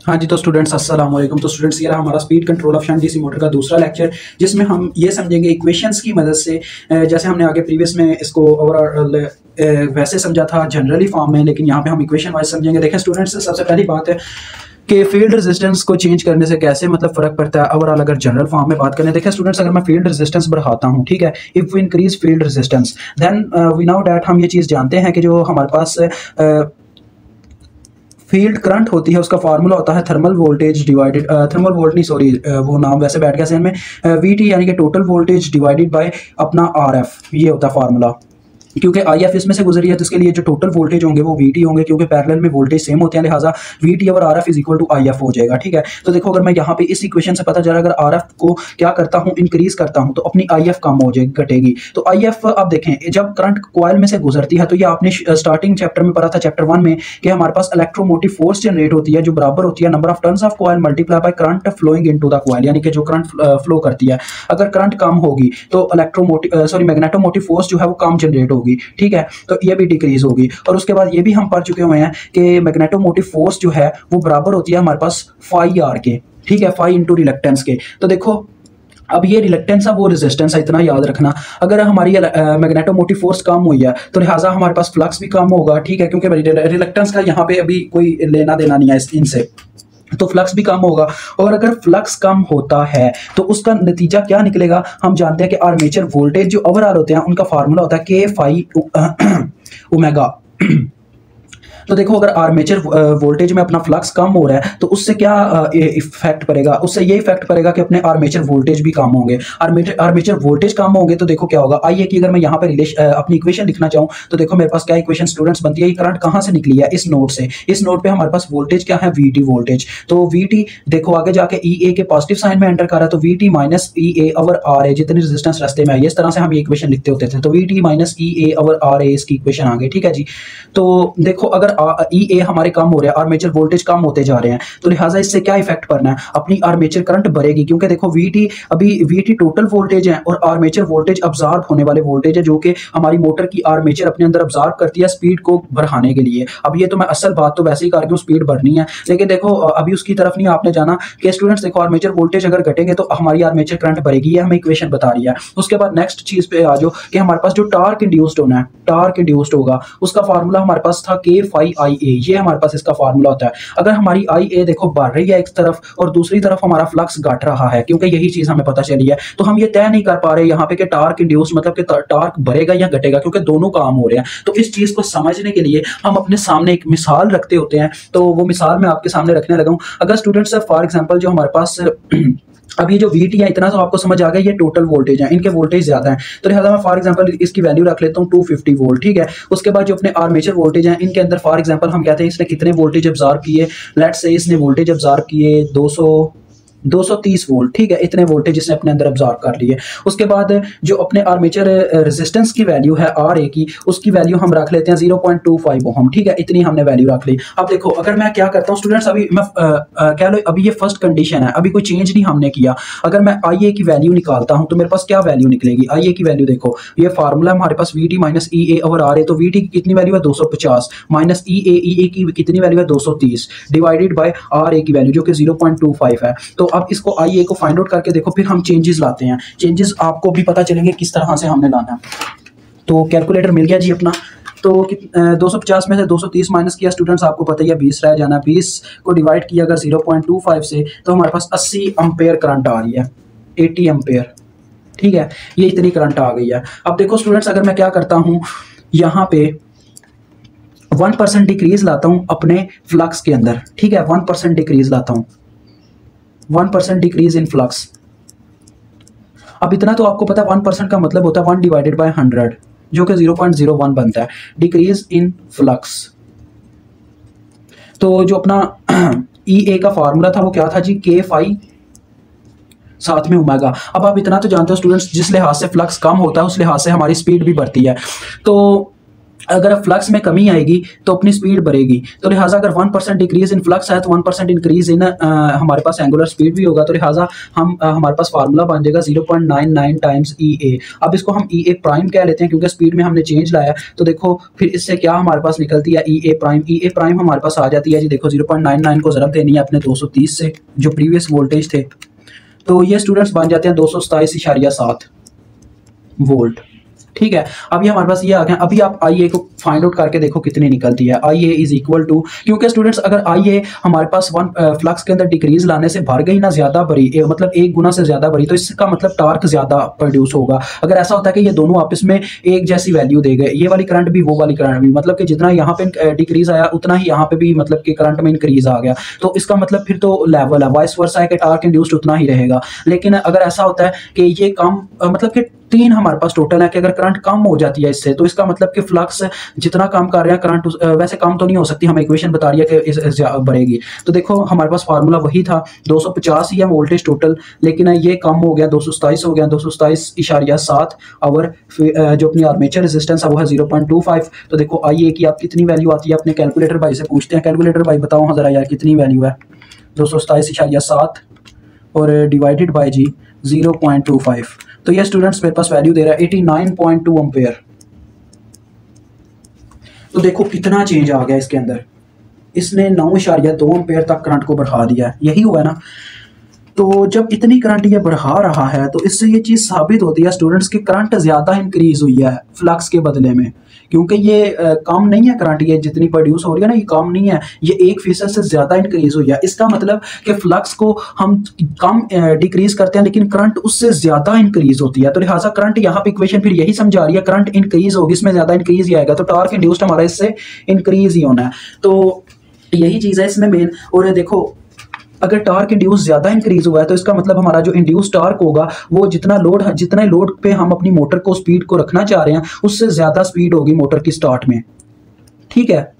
हाँ जी, तो स्टूडेंट्स अस्सलाम वालेकुम। तो स्टूडेंट्स ये रहा हमारा speed control of shunt DC motor का दूसरा लेक्चर, जिसमें हम ये समझेंगे इक्वेशंस की मदद से। जैसे हमने आगे प्रीवियस में इसको ओवरऑल वैसे समझा था जनरली फॉर्म में, लेकिन यहाँ पे हम इक्वेशन वाइज समझेंगे। देखें स्टूडेंट्स, सबसे पहली बात है कि फील्ड रेजिस्टेंस को चेंज करने से कैसे मतलब फर्क पड़ता है ओवरऑल अगर जनरल फॉर्म में बात करें। देखिए स्टूडेंट्स, अगर मैं फील्ड रेजिस्टेंस बढ़ाता हूँ, ठीक है, if we increase field resistance then we know that, हम ये चीज़ जानते हैं कि जो हमारे पास फील्ड करंट होती है उसका फार्मूला होता है thermal voltage divided, thermal volt नहीं सॉरी, वो नाम वैसे बैठ गया सेन में, वीटी यानी कि टोटल वोल्टेज डिवाइडेड बाय अपना आरएफ, ये होता है फार्मूला। क्योंकि आईएफ इसमें से गुजरी है तो इसके लिए जो टोटल वोल्टेज होंगे वो वीटी होंगे, क्योंकि पैरेलल में वोल्टेज सेम होते हैं, लिहाजा वीटी और Rf is equal to If हो जाएगा। ठीक है, तो देखो अगर मैं यहाँ पे इस इक्वेशन से पता चला, अगर आरएफ को क्या करता हूँ इंक्रीज करता हूँ तो अपनी आईएफ कम हो जाएगी, घटेगी। तो आईएफ आप देखें जब करंट कॉइल में से गुजरती है, तो ये आपने स्टार्टिंग चैप्टर में पढ़ा था, चैप्टर 1 में, कि हमारे पास इलेक्ट्रोमोटिव फोर्स जनरेट होती है जो बराबर होती है number of turns of coil multiply by current flowing into the coil, यानी कि जो करंट फ्लो करती है। अगर करंट कम होगी तो मैग्नेटोमोटिव फोर्स जो है वो कम जनरेट होगी। ठीक है, तो ये भी डिक्रीज होगी। और उसके बाद ये भी हम पढ़ चुके हुए हैं कि मैग्नेटोमोटिव फोर्स जो है वो बराबर होती है हमारे पास फाई आर के। ठीक है, फाई इंटू रिलक्टेंस के। तो देखो अब ये रिलक्टेंस है वो रेजिस्टेंस है, इतना याद रखना। अगर हमारी मैग्नेटोमोटिव फोर्स कम हुई है तो लिहाजा हमारे पास फ्लक्स भी कम होगा। ठीक है, क्योंकि रिलक्टेंस का यहाँ पे अभी कोई लेना देना नहीं है इनसे, तो फ्लक्स भी कम होगा। और अगर फ्लक्स कम होता है तो उसका नतीजा क्या निकलेगा, हम जानते हैं कि आर्मेचर वोल्टेज जो ओवरऑल होते हैं उनका फार्मूला होता है के फाई ओमेगा। तो देखो अगर आर्मेचर वोल्टेज में अपना फ्लक्स कम हो रहा है तो उससे क्या इफेक्ट पड़ेगा, उससे ये इफेक्ट पड़ेगा कि अपने आर्मेचर वोल्टेज भी कम होंगे। आर्मेचर वोल्टेज कम होंगे तो देखो क्या होगा। आइए कि अगर मैं यहाँ पे अपनी इक्वेशन लिखना चाहूँ तो देखो मेरे पास क्या इक्वेशन स्टूडेंट्स बनती है। ये करंट कहाँ से निकली है, इस नोड से। इस नोड पे हमारे पास वोल्टेज क्या है, वीटी वोल्टेज। तो वीटी देखो आगे जाके ई ए के पॉजिटिव साइन में एंटर कर रहा है, तो V T minus E A over R A, जितनी रेजिस्टेंस रास्ते में आई, इस तरह से हम ये इक्वेशन लिखते होते थे। तो V T minus E A over R A इसकी इक्वेशन आ गई। ठीक है जी, तो देखो अगर ई ए हमारे कम हो रहे हैं, आर्मेचर वोल्टेज कम होते जा रहे हैं, तो लिहाजा इससे क्या इफेक्ट पड़ना है, अपनी आर्मेचर करंट बढ़ेगी। क्योंकि देखो वीटी अभी वीटी टोटल वोल्टेज है और आर्मेचर वोल्टेज अब्जॉर्ब होने वाले वोल्टेज है, जो कि हमारी मोटर की आर्मेचर अपने अंदर अब्जॉर्ब करती है स्पीड को बढ़ाने के लिए। अब ये तो मैं असल बात तो वैसे ही कर रही हूँ, स्पीड बढ़नी है, लेकिन देखो अभी उसकी तरफ नहीं आपने जाना कि स्टूडेंट्स देखो आर्मेचर वोल्टेज अगर घटेंगे तो हमारी आर्मेचर करंट बढ़ेगी, ये हमें इक्वेशन बता रही है। उसके बाद नेक्स्ट चीज पे आ जाओ कि हमारे पास जो टार्क इंड्यूस्ड होना है, टार्क इंड्यूस्ड होगा, उसका फार्मूला हमारे पास था के फाई आई ए, ये हमारे पास इसका फार्मूला होता है। अगर हमारी आई ए देखो बढ़ रही है एक तरफ और दूसरी तरफ हमारा फ्लक्स घट रहा है, क्योंकि यही चीज हमें पता चली है, तो हम ये तय नहीं कर पा रहे यहाँ पे कि टार्क इंड्यूस मतलब कि टार्क बढ़ेगा या घटेगा, क्योंकि दोनों काम हो रहे हैं। तो इस चीज को समझने के लिए हम अपने सामने एक मिसाल रखते होते हैं, तो वो मिसाल मैं आपके सामने रखने लगा हूं। अगर स्टूडेंट्स फॉर एग्जाम्पल जो हमारे पास अब ये जो वीटी है इतना तो आपको समझ आ गया, ये टोटल वोल्टेज है, इनके वोल्टेज ज्यादा है, तो लिहाजा मैं फॉर एग्जांपल इसकी वैल्यू रख लेता हूँ 250 वोल्ट। ठीक है, उसके बाद जो अपने आर्मेचर वोल्टेज है इनके अंदर फॉर एग्जांपल हम कहते हैं इसने कितने वोल्टेज अब्जॉर्ब किए, लेट्स से इसने वोल्टेज अब्जॉर्ब किए 230 वोल्ट। ठीक है, इतने वोल्टेज इसने अपने अंदर अब्जॉर्ब कर लिए। उसके बाद जो अपने आर्मेचर रेजिस्टेंस की वैल्यू है आर ए की, उसकी वैल्यू हम रख लेते हैं 0.25 ओम। ठीक है, इतनी हमने वैल्यू रख ली। अब देखो अगर मैं क्या करता हूँ स्टूडेंट्स, अभी मैं कह लो अभी ये फर्स्ट कंडीशन है, अभी कोई चेंज नहीं हमने किया। अगर मैं आई ए की वैल्यू निकालता हूँ तो मेरे पास क्या वैल्यू निकलेगी, आई ए की वैल्यू देखो, ये फार्मूला हमारे पास V T minus E A over R A, तो वी टी की कितनी वैल्यू है 250 माइनस ई ए की कितनी वैल्यू है 230 डिवाइडेड बाय आर ए की वैल्यू जो कि 0.25 है। तो अब इसको आई ए को फाइंड आउट करके देखो, फिर हम चेंजेस लाते हैं, चेंजेस आपको भी पता चलेंगे किस तरह से हमने लाना है। तो कैलकुलेटर मिल गया जी अपना, तो 250 में से 230 माइनस किया स्टूडेंट्स, आपको पता ही है 20 रह जाना, 20 को डिवाइड किया अगर 0.25 से तो हमारे पास 80 एम्पेयर करंट आ रही है, 80 एम्पेयर। ठीक है, ये इतनी करंट आ गई है। अब देखो स्टूडेंट्स अगर मैं क्या करता हूँ, यहाँ पे 1% डिक्रीज लाता हूँ अपने फ्लक्स के अंदर। ठीक है, 1% डिक्रीज लाता हूँ, 1% डिक्रीज इन फ्लक्स। अब इतना तो आपको पता है 1% का मतलब होता है 1 डिवाइडेड बाय 100 जो कि 0.01 बनता है, डिक्रीज इन फ्लक्स। तो जो अपना ई ए का फार्मूला था वो क्या था जी, के फाई साथ में ओमेगा। अब आप इतना तो जानते हो स्टूडेंट्स, जिस लिहाज से फ्लक्स कम होता है उस लिहाज से हमारी स्पीड भी बढ़ती है। तो अगर फ्लक्स में कमी आएगी तो अपनी स्पीड बढ़ेगी। तो लिहाजा अगर 1% डिक्रीज इन फ्लक्स है तो 1% इंक्रीज इन हमारे पास एंगुलर स्पीड भी होगा। तो लिहाजा हम हमारे पास फार्मूला बन जाएगा 0.99 टाइम्स ई ए। अब इसको हम ई ए प्राइम कह लेते हैं क्योंकि स्पीड में हमने चेंज लाया। तो देखो फिर इससे क्या हमारे पास निकलती है ई ए प्राइम। ई ए प्राइम हमारे पास आ जाती है जी, देखो 0.99 को ज़रब देनी है अपने 230 से जो प्रीवियस वोल्टेज थे। तो ये स्टूडेंट्स बन जाते हैं 227.7 वोल्ट। ठीक है, अभी हमारे पास ये आ गया। अभी आप आई ए को फाइंड आउट करके देखो कितनी निकलती है। आई ए इज इक्वल टू, क्योंकि स्टूडेंट्स अगर आई ए हमारे पास फ्लक्स के अंदर डिक्रीज लाने से भर गई ना, ज्यादा भरी मतलब 1 गुना से ज्यादा भरी, तो इसका मतलब टार्क ज्यादा प्रोड्यूस होगा। अगर ऐसा होता है कि ये दोनों आपस में एक जैसी वैल्यू दे गए, ये वाली करंट भी वो वाली करंट भी, मतलब कि जितना यहाँ पे डिक्रीज आया उतना ही यहाँ पे भी मतलब कि करंट में इंक्रीज आ गया, तो इसका मतलब फिर तो लेवल है, वाइस वर्सा है कि टार्क इंड्यूस्ड उतना ही रहेगा। लेकिन अगर ऐसा होता है कि ये कम मतलब कि 3 हमारे पास टोटल है कि अगर करंट कम हो जाती है इससे, तो इसका मतलब कि फ्लक्स जितना काम कर रहा है करंट वैसे कम तो नहीं हो सकती, हमें इक्वेशन बता रही है कि बढ़ेगी। तो देखो हमारे पास फार्मूला वही था, 250 ही है वोल्टेज टोटल, लेकिन ये कम हो गया, 227 हो गया, 227.7 और जो अपनी आर्मेचर रेजिस्टेंस है वो है 0.25। तो देखो आई ए की आप कितनी वैल्यू आती है, अपने कैलकुलेटर भाई से पूछते हैं। कैलकुलेटर भाई बताओ हाँ जरा यार कितनी वैल्यू है 227.7 और डिवाइडेड बाई जी 0.25। तो ये स्टूडेंट्स मेरे पास वैल्यू दे रहा है 89.2 एम्पेयर। तो देखो कितना चेंज आ गया इसके अंदर, इसने 9.2 एम्पेयर तक करंट को बढ़ा दिया है, यही हुआ ना। तो जब इतनी करंट ये बढ़ा रहा है तो इससे ये चीज़ साबित होती है स्टूडेंट्स की करंट ज़्यादा इंक्रीज हुई है फ्लक्स के बदले में, क्योंकि ये कम नहीं है करंट, ये जितनी प्रोड्यूस हो रही है ना ये कम नहीं है, ये 1% से ज़्यादा इंक्रीज हुई है। इसका मतलब कि फ्लक्स को हम कम डिक्रीज करते हैं लेकिन करंट उससे ज़्यादा इंक्रीज होती है। तो लिहाजा करंट यहाँ पे इक्वेशन फिर यही समझा रही है, करंट इंक्रीज होगी, इसमें ज़्यादा इंक्रीज ही आएगा, तो टार्क इंड्यूस्ड हमारा इससे इंक्रीज ही होना है। तो यही चीज़ है इसमें मेन। और देखो अगर टार्क इंड्यूस ज्यादा इंक्रीज हुआ है तो इसका मतलब हमारा जो इंड्यूस टार्क होगा वो जितने लोड पे हम अपनी मोटर को स्पीड को रखना चाह रहे हैं उससे ज्यादा स्पीड होगी मोटर की स्टार्ट में। ठीक है,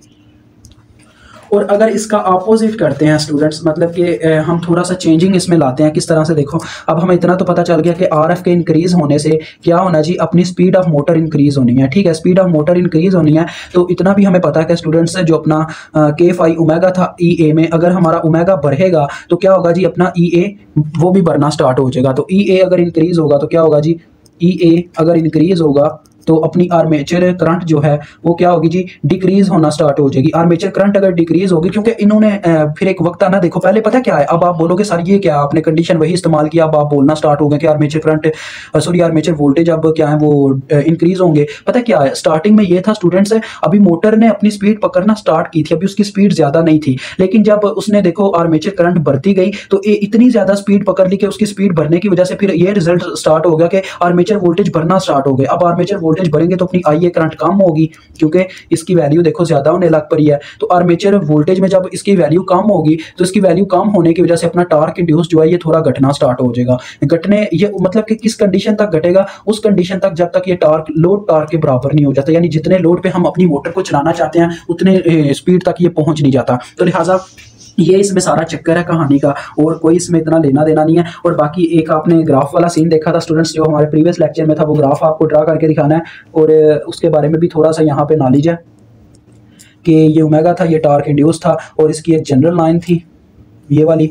और अगर इसका अपोजिट करते हैं स्टूडेंट्स, मतलब कि हम थोड़ा सा चेंजिंग इसमें लाते हैं, किस तरह से देखो। अब हमें इतना तो पता चल गया कि आरएफ के इंक्रीज होने से क्या होना जी, अपनी स्पीड ऑफ मोटर इंक्रीज होनी है। ठीक है, स्पीड ऑफ मोटर इंक्रीज होनी है, तो इतना भी हमें पता है कि स्टूडेंट्स जो अपना के फाई ओमेगा था ई ए में, अगर हमारा ओमेगा बढ़ेगा तो क्या होगा जी, अपना ई ए वो भी बढ़ना स्टार्ट हो जाएगा। तो ई ए अगर इंक्रीज होगा तो क्या होगा जी, ई ए अगर इंक्रीज होगा तो अपनी आर्मेचर करंट जो है वो क्या होगी जी, डिक्रीज होना स्टार्ट हो जाएगी। आर्मेचर करंट अगर डिक्रीज होगी, क्योंकि इन्होंने फिर एक वक्त आना, देखो पहले पता क्या है, अब आप बोलोगे सर ये क्या, आपने कंडीशन वही इस्तेमाल किया, अब आप बोलना स्टार्ट हो गए कि armature current sorry armature voltage अब क्या है वो इंक्रीज होंगे। पता क्या है, स्टार्टिंग में ये था स्टूडेंट्स, अभी मोटर ने अपनी स्पीड पकड़ना स्टार्ट की थी, अभी उसकी स्पीड ज्यादा नहीं थी, लेकिन जब उसने देखो आर्मेचर करंट बढ़ती गई तो इतनी ज्यादा स्पीड पकड़ ली कि उसकी स्पीड बढ़ने की वजह से फिर ये रिजल्ट स्टार्ट हो गया कि आर्मेचर वोल्टेज बढ़ना स्टार्ट हो गए। अब आर्मेचर वोल्टेज बढ़ेंगे तो अपनी आई ए करंट कम होगी, क्योंकि इसकी वैल्यू देखो ज्यादा होने लग पड़ी है। तो आर्मेचर वोल्टेज में जब इसकी वैल्यू कम होगी तो इसकी वैल्यू कम होने की वजह से अपना टार्क इंड्यूस जो है ये थोड़ा घटना स्टार्ट हो जाएगा। घटने ये मतलब कि किस कंडीशन तक घटेगा, उस कंडीशन तक जब तक ये टार्क लोड टार्क के बराबर नहीं हो जाता, यानी जितने लोड पे हम अपनी मोटर को चलाना चाहते हैं उतने स्पीड तक ये पहुंच नहीं जाता। तो लिहाजा ये इसमें सारा चक्कर है कहानी का, और कोई इसमें इतना लेना देना नहीं है। और बाकी एक आपने ग्राफ वाला सीन देखा था स्टूडेंट्स, जो हमारे प्रीवियस लेक्चर में था, वो ग्राफ आपको ड्रा करके दिखाना है, और उसके बारे में भी थोड़ा सा यहाँ पे नॉलेज है कि ये ओमेगा था, ये टार्क इंड्यूस था, और इसकी एक जनरल लाइन थी ये वाली।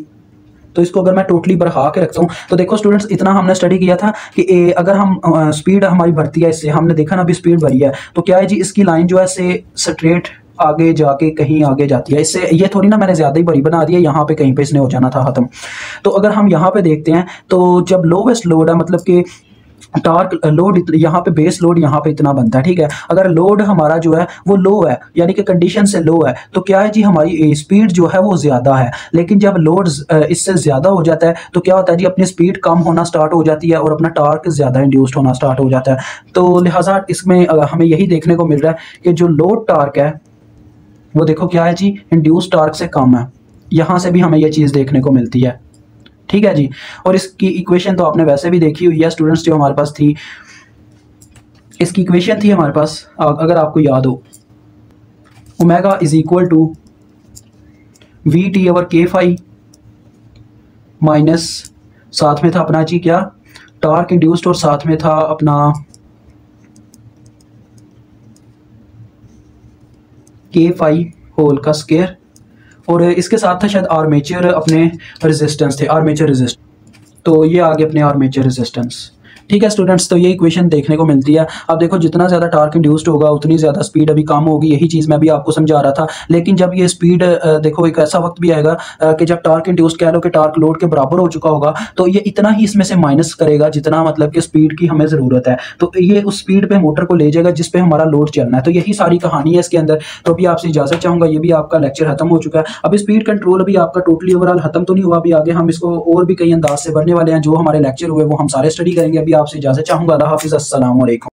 तो इसको अगर मैं टोटली बढ़ा के रखता हूँ तो देखो स्टूडेंट्स, इतना हमने स्टडी किया था कि अगर हम स्पीड हमारी बढ़ती है, इससे हमने देखा ना अभी स्पीड बढ़ी है, तो क्या है जी, इसकी लाइन जो है से स्ट्रेट आगे जाके कहीं आगे जाती है, इससे ये थोड़ी ना मैंने ज्यादा ही बड़ी बना दिया, यहाँ पे कहीं पे इसने हो जाना था खत्म। तो अगर हम यहाँ पे देखते हैं तो जब लोवेस्ट लोड है, मतलब कि टार्क लोड यहाँ पे बेस लोड यहाँ पे इतना बनता है। ठीक है, अगर लोड हमारा जो है वो लो है, यानी कि कंडीशन से लो है, तो क्या है जी, हमारी स्पीड जो है वो ज्यादा है। लेकिन जब लोड इससे ज्यादा हो जाता है तो क्या होता है जी, अपनी स्पीड कम होना स्टार्ट हो जाती है और अपना टार्क ज्यादा इंड्यूस्ड होना स्टार्ट हो जाता है। तो लिहाजा इसमें हमें यही देखने को मिल रहा है कि जो लोड टार्क है वो देखो क्या है जी, इंड्यूस टार्क से कम है। यहां से भी हमें ये चीज देखने को मिलती है। ठीक है जी, और इसकी इक्वेशन तो आपने वैसे भी देखी हुई है स्टूडेंट्स, जो हमारे पास थी, इसकी इक्वेशन थी हमारे पास, अगर आपको याद हो, omega is equal to V t over K phi minus, साथ में था अपना जी क्या, टार्क इंड्यूस्ड, और साथ में था अपना के फाई होल का स्क्वायर, और इसके साथ था शायद आर्मेचर अपने रेजिस्टेंस थे, आर्मेचर रेजिस्टेंस, तो ये आगे अपने आर्मेचर रेजिस्टेंस। ठीक है स्टूडेंट्स, तो ये इक्वेशन देखने को मिलती है। अब देखो जितना ज़्यादा टार्क इंड्यूस्ड होगा उतनी ज़्यादा स्पीड अभी कम होगी, यही चीज़ मैं भी आपको समझा रहा था। लेकिन जब ये स्पीड देखो एक ऐसा वक्त भी आएगा कि जब टार्क इंड्यूस्ड कह लो कि टार्क लोड के बराबर हो चुका होगा, तो ये इतना ही इसमें से माइनस करेगा जितना मतलब कि स्पीड की हमें ज़रूरत है, तो ये उस स्पीड पे मोटर को ले जाएगा जिस पे हमारा लोड चलना है। तो यही सारी कहानी है इसके अंदर। तो अभी आपसे इजाज़त चाहूँगा, ये भी आपका लेक्चर खत्म हो चुका है। अभी स्पीड कंट्रोल अभी आपका टोटली ओवरऑल खत्म तो नहीं हुआ, अभी आगे हम इसको और भी कई अंदाज से बढ़ने वाले हैं। जो हमारे लेक्चर हुए वो हम सारे स्टडी करेंगे। अभी आपसे इजाज़त चाहूँगा। अल्लाह हाफिज़, अस्सलाम वालेकुम।